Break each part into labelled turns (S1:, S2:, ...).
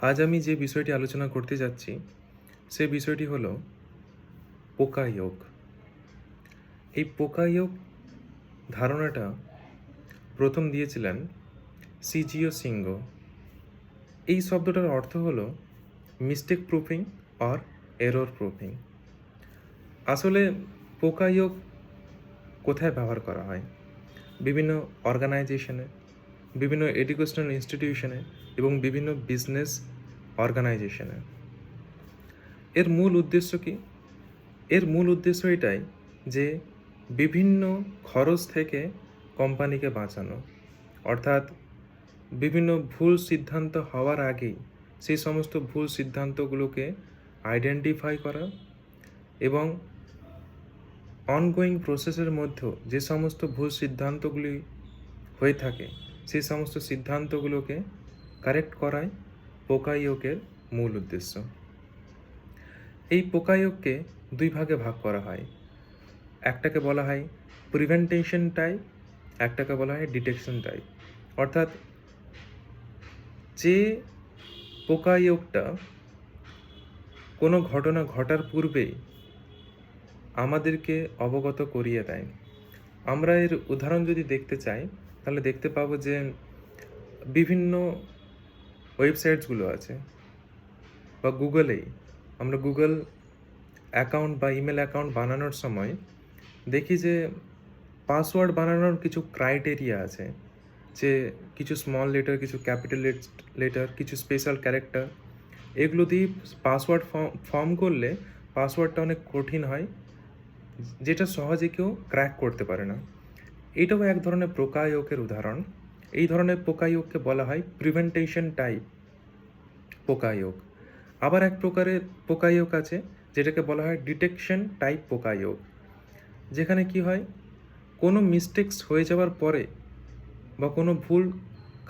S1: আজ আমি যে বিষয়টি আলোচনা করতে যাচ্ছি সে বিষয়টি হলো পোকায়োগ। এই পোকায়োগ ধারণাটা প্রথম দিয়েছিলেন সিজিও সিংহ। এই শব্দটার অর্থ হলো mistake proofing or error proofing. আসলে পোকায়োগ কোথায় ব্যবহার করা হয়? বিভিন্ন অর্গানাইজেশনে, বিভিন্ন এডুকেশনাল ইনস্টিটিউশনে এবং বিভিন্ন বিজনেস অর্গানাইজেশনে। এর মূল উদ্দেশ্য কি? এর মূল উদ্দেশ্য এটাই যে বিভিন্ন খরচ থেকে কোম্পানিকে বাঁচানো, অর্থাৎ বিভিন্ন ভুল সিদ্ধান্ত হওয়ার আগেই সেই সমস্ত ভুল সিদ্ধান্তগুলোকে আইডেন্টিফাই করা এবং অনগোয়িং প্রসেসের মধ্যেও যে সমস্ত ভুল সিদ্ধান্তগুলি হয়ে থাকে সেই সমস্ত সিদ্ধান্তগুলোকে কারেক্ট করাই পোকায়োগের মূল উদ্দেশ্য। এই পোকায়োগকে দুই ভাগে ভাগ করা হয়। একটাকে বলা হয় প্রিভেন্টেশন টাইপ, একটাকে বলা হয় ডিটেকশন টাইপ। অর্থাৎ যে পোকায়োগটা কোনো ঘটনা ঘটার পূর্বেই আমাদেরকে অবগত করিয়ে দেয়। আমরা এর উদাহরণ যদি দেখতে চাই তাহলে দেখতে পাবো যে বিভিন্ন ওয়েবসাইটসগুলো আছে বা গুগলেই আমরা গুগল অ্যাকাউন্ট বা ইমেল অ্যাকাউন্ট বানানোর সময় দেখি যে পাসওয়ার্ড বানানোর কিছু ক্রাইটেরিয়া আছে, যে কিছু স্মল লেটার, কিছু ক্যাপিটাল লেটার, কিছু স্পেশাল ক্যারেক্টার, এগুলো দিয়ে পাসওয়ার্ড ফর্ম করলে পাসওয়ার্ডটা অনেক কঠিন হয়, যেটা সহজে কেউ ক্র্যাক করতে পারে না। এটাও এক ধরনের পোকায়োগের উদাহরণ। এই ধরনের পোকায়োগকে বলা হয় প্রিভেন্টেশন টাইপ পোকায়োগ। আবার এক প্রকারের পোকায়োগ আছে যেটাকে বলা হয় ডিটেকশন টাইপ পোকায়োগ, যেখানে কি হয়, কোনো মিস্টেক্স হয়ে যাওয়ার পরে বা কোনো ভুল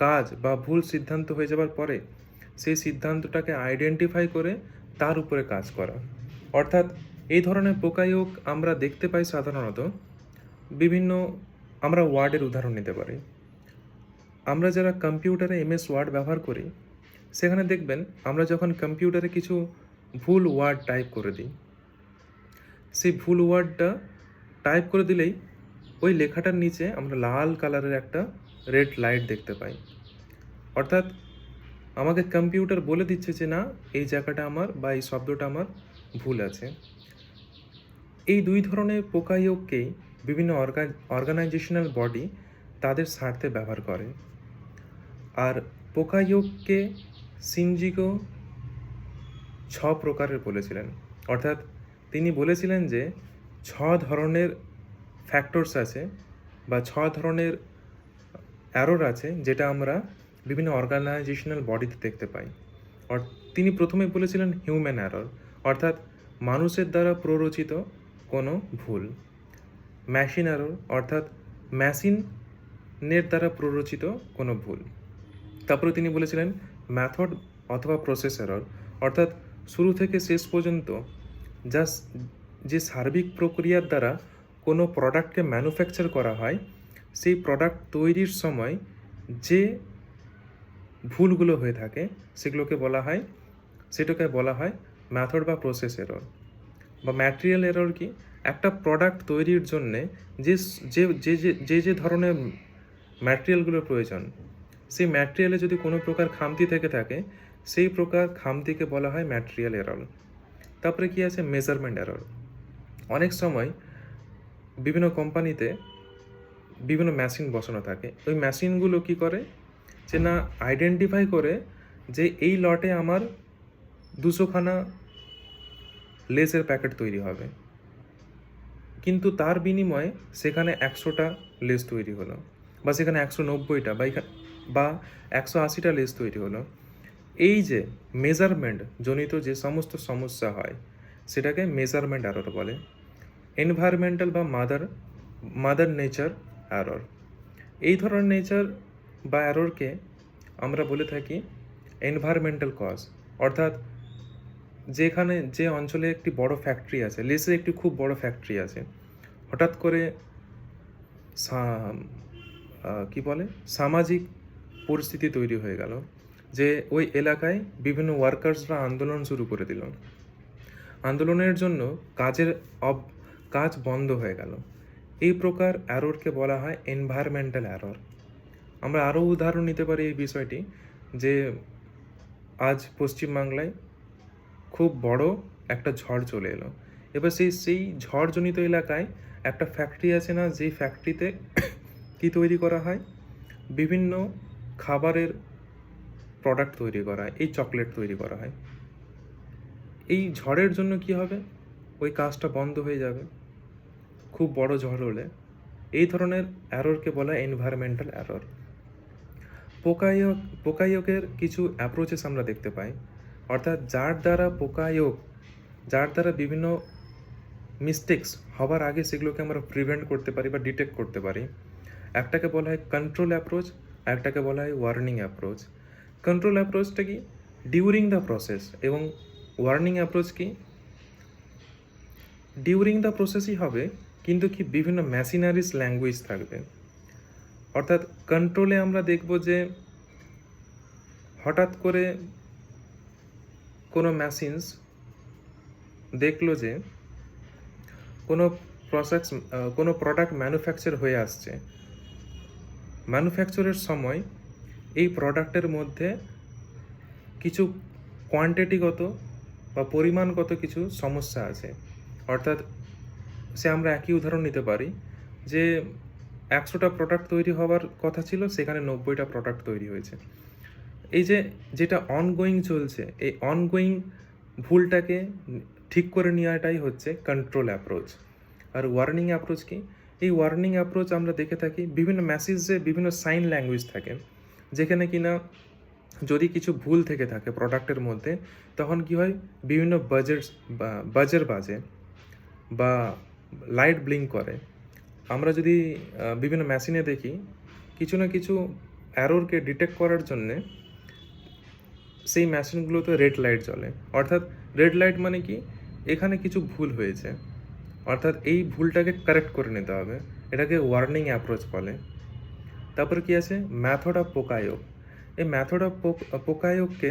S1: কাজ বা ভুল সিদ্ধান্ত হয়ে যাওয়ার পরে সেই সিদ্ধান্তটাকে আইডেন্টিফাই করে তার উপরে কাজ করা। অর্থাৎ এই ধরনের পোকায়োগ আমরা দেখতে পাই সাধারণত বিভিন্ন, আমরা ওয়ার্ডের উদাহরণ নিতে পারি। আমরা যারা কম্পিউটারে এমএস ওয়ার্ড ব্যবহার করি সেখানে দেখবেন আমরা যখন কম্পিউটারে কিছু ভুল ওয়ার্ড টাইপ করে দিই, সেই ভুল ওয়ার্ডটা টাইপ করে দিলেই ওই লেখাটার নিচে আমরা লাল কালারের একটা রেড লাইট দেখতে পাই। অর্থাৎ আমাকে কম্পিউটার বলে দিচ্ছে যে না, এই জায়গাটা আমার বা এই শব্দটা আমার ভুল আছে। এই দুই ধরনের পোকায়োগকেই বিভিন্ন অর্গানাইজেশনাল বডি তাদের স্বার্থে ব্যবহার করে। আর পোকায়োগকে সিনজিগো 6 প্রকারের বলেছিলেন। অর্থাৎ তিনি বলেছিলেন যে 6 ধরনের ফ্যাক্টরস আছে বা 6 ধরনের অ্যারোর আছে যেটা আমরা বিভিন্ন অর্গানাইজেশনাল বডিতে দেখতে পাই। তিনি প্রথমে বলেছিলেন হিউম্যান অ্যারর, অর্থাৎ মানুষের দ্বারা প্ররোচিত কোনো ভুল। মেশিন অ্যারর, অর্থাৎ মেশিনের দ্বারা প্ররোচিত কোনো ভুল। তারপরে তিনি বলেছিলেন মেথড অথবা প্রসেস এরর, অর্থাৎ শুরু থেকে শেষ পর্যন্ত জাস্ট যে সার্বিক প্রক্রিয়ার দ্বারা কোনো প্রোডাক্টকে ম্যানুফ্যাকচার করা হয় সেই প্রোডাক্ট তৈরির সময় যে ভুলগুলো হয়ে থাকে সেটাকে বলা হয় মেথড বা প্রসেস এরর। বা ম্যাটেরিয়াল এরর কি? একটা প্রোডাক্ট তৈরির জন্যে যে যে যে যে যে ধরনের ম্যাটেরিয়ালগুলোর প্রয়োজন, সেই ম্যাটেরিয়ালে যদি কোনো প্রকার খামতি থেকে থাকে সেই প্রকার খামতিকে বলা হয় ম্যাটেরিয়াল এরর। তারপরে কি আছে? Measurement error. অনেক সময় বিভিন্ন কোম্পানিতে বিভিন্ন মেশিন বসানো থাকে, ওই মেশিনগুলো কি করে যে না আইডেন্টিফাই করে যে এই লটে আমার 200খানা লেসের প্যাকেট তৈরি হবে, কিন্তু তার বিনিময়ে সেখানে 100টা লেস তৈরি হলো, বা সেখানে 190টা বা 180টা লেস তৈরি হলো। এই যে মেজারমেন্ট জনিত যে সমস্ত সমস্যা হয় সেটাকে মেজারমেন্ট এরর বলে। এনভায়রনমেন্টাল বা মাদার নেচার এরর। এই ধরনের নেচার বা এররকে আমরা বলে থাকি এনভায়রনমেন্টাল কজ। অর্থাৎ যে অঞ্চলে একটি বড় ফ্যাক্টরি আছে, লেসের একটি খুব বড় ফ্যাক্টরি আছে, হঠাৎ করে সামাজিক পরিস্থিতি তৈরি হয়ে গেল, যে ওই এলাকায় বিভিন্ন ওয়ার্কার্সরা আন্দোলন শুরু করে দিল। আন্দোলনের জন্য কাজ বন্ধ হয়ে গেল। এই প্রকার অ্যারোরকে বলা হয় এনভায়রনমেন্টাল অ্যারর। আমরা আরও উদাহরণ নিতে পারি এই বিষয়টি, যে আজ পশ্চিমবাংলায় খুব বড় একটা ঝড় চলে এলো। এবার সেই ঝড়জনিত এলাকায় একটা ফ্যাক্টরি আছে না, যেই ফ্যাক্টরিতে কি তৈরি করা হয়, বিভিন্ন খাবারের প্রোডাক্ট তৈরি করা হয়, এই চকলেট তৈরি করা হয়। এই ঝড়ের জন্য কি হবে, ওই কাজটা বন্ধ হয়ে যাবে খুব বড় ঝড় হলে। এই ধরনের অ্যাররকে বলা হয় এনভায়রনমেন্টাল অ্যারর। পোকায়োগের কিছু অ্যাপ্রোচেস আমরা দেখতে পাই, অর্থাৎ যার দ্বারা বিভিন্ন মিস্টেক্স হবার আগে সেগুলোকে আমরা প্রিভেন্ট করতে পারি বা ডিটেক্ট করতে পারি। একটাকে বলা হয় কন্ট্রোল অ্যাপ্রোচ, একটাকে বলা হয় ওয়ার্নিং অ্যাপ্রোচ। কন্ট্রোল অ্যাপ্রোচটা কি, ডিউরিং দ্য প্রসেস, এবং ওয়ার্নিং অ্যাপ্রোচ কি, ডিউরিং দ্য প্রসেসই হবে কিন্তু কি বিভিন্ন মেশিনারিজ ল্যাঙ্গুয়েজ থাকবে। অর্থাৎ কন্ট্রোলে আমরা দেখব যে হঠাৎ করে কোনো মেশিনস দেখলো যে কোনো প্রোডাক্ট ম্যানুফ্যাকচার হয়ে আসছে। ম্যানুফ্যাকচারের সময় এই প্রোডাক্টের মধ্যে কিছু কোয়ান্টিটিগত বা পরিমাণগত কিছু সমস্যা আছে। অর্থাৎ আমরা একই উদাহরণ নিতে পারি যে 100টা প্রোডাক্ট তৈরি হওয়ার কথা ছিল, সেখানে 90টা প্রোডাক্ট তৈরি হয়েছে। এই যেটা অনগোয়িং চলছে, এই অনগোয়িং ভুলটাকে ঠিক করে নেওয়াটাই হচ্ছে কন্ট্রোল অ্যাপ্রোচ। আর ওয়ার্নিং অ্যাপ্রোচ কি, এই ওয়ার্নিং অ্যাপ্রোচ আমরা দেখে থাকি বিভিন্ন মেসেজে বিভিন্ন সাইন ল্যাঙ্গুয়েজ থাকে, যেখানে কিনা যদি কিছু ভুল থেকে থাকে প্রোডাক্টের মধ্যে, তখন কি হয়, বিভিন্ন বাজার বাজে বা লাইট ব্লিঙ্ক করে। আমরা যদি বিভিন্ন মেশিনে দেখি, কিছু না কিছু অ্যারোরকে ডিটেক্ট করার জন্যে সেই মেশিনগুলোতে রেড লাইট জ্বলে। অর্থাৎ রেড লাইট মানে কি, এখানে কিছু ভুল হয়েছে, অর্থাৎ এই ভুলটাকে কারেক্ট করে নিতে হবে, এটাকে ওয়ার্নিং অ্যাপ্রোচ বলে। তারপর কি আছে, মেথড অফ পোকায়োগ। এই মেথড অফ পোকায়োগকে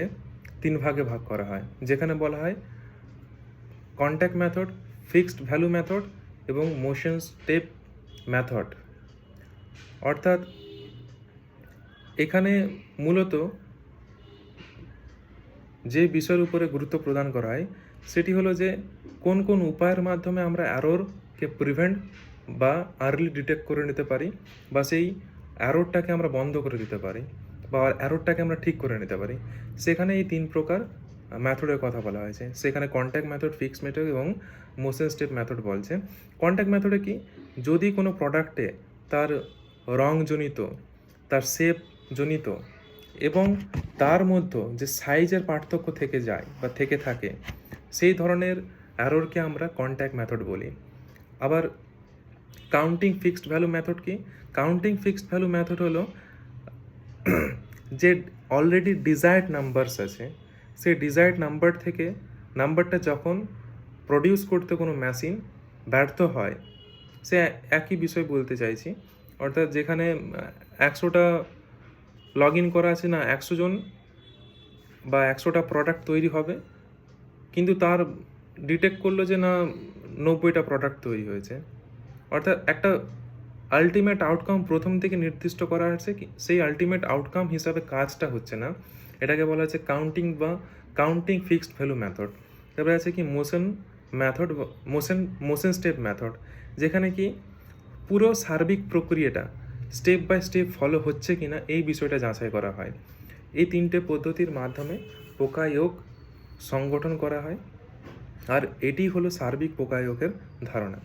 S1: 3 ভাগে ভাগ করা হয়, যেখানে বলা হয় contact method, fixed value method এবং মোশন স্টেপ মেথড। অর্থাৎ এখানে মূলত যে বিষয়ের উপরে গুরুত্ব প্রদান করা হয় সেটি হলো যে কোন কোন উপায়ের মাধ্যমে আমরা অ্যারোরকে প্রিভেন্ট বা আর্লি ডিটেক্ট করে নিতে পারি, বা সেই অ্যারোরটাকে আমরা বন্ধ করে দিতে পারি, বা অ্যারোরটাকে আমরা ঠিক করে নিতে পারি। সেখানে এই 3 প্রকার মেথডের কথা বলা হয়েছে। সেখানে কন্ট্যাক্ট মেথড, ফিক্স মেথড এবং মোশন স্টেপ মেথড বলছে। কন্ট্যাক্ট মেথডে কি, যদি কোনো প্রোডাক্টে তার রংজনিত, তার শেপ জনিত এবং তার মধ্যে যে সাইজের পার্থক্য থেকে যায় বা থেকে থাকে, সেই ধরনের অ্যারোরকে আমরা কন্ট্যাক্ট মেথড বলি। আবার কাউন্টিং ফিক্সড ভ্যালু মেথড কি, কাউন্টিং ফিক্সড ভ্যালু মেথড হলো যে অলরেডি ডিজায়ার্ড নাম্বারস আছে, সেই ডিজায়ার্ড নাম্বার থেকে নাম্বারটা যখন প্রডিউস করতে কোনো মেশিন ব্যর্থ হয়, সে একই বিষয় বলতে চাইছি। অর্থাৎ যেখানে 100টা লগ ইন করা আছে না, 100 জন বা 100টা প্রোডাক্ট তৈরি হবে, কিন্তু তার ডিটেক্ট করলো যে না 90টা প্রোডাক্ট তৈরি হয়েছে। অর্থাৎ একটা আলটিমেট আউটকাম প্রথম থেকে নির্দিষ্ট করা আছে, সেই আলটিমেট আউটকাম হিসাবে কাজটা হচ্ছে না, এটাকে বলা হচ্ছে কাউন্টিং ফিক্সড ভ্যালু মেথড। তারপরে আছে কি মোশন স্টেপ মেথড, যেখানে কি পুরো সার্বিক প্রক্রিয়াটা স্টেপ বাই স্টেপ ফলো হচ্ছে কিনা এই বিষয়টা যাচাই করা হয়। এই 3টে পদ্ধতির মাধ্যমে পোকায়োগ সংগঠন করা হয়, আর এটি হলো সার্বিক পোকায়োগের ধারণা।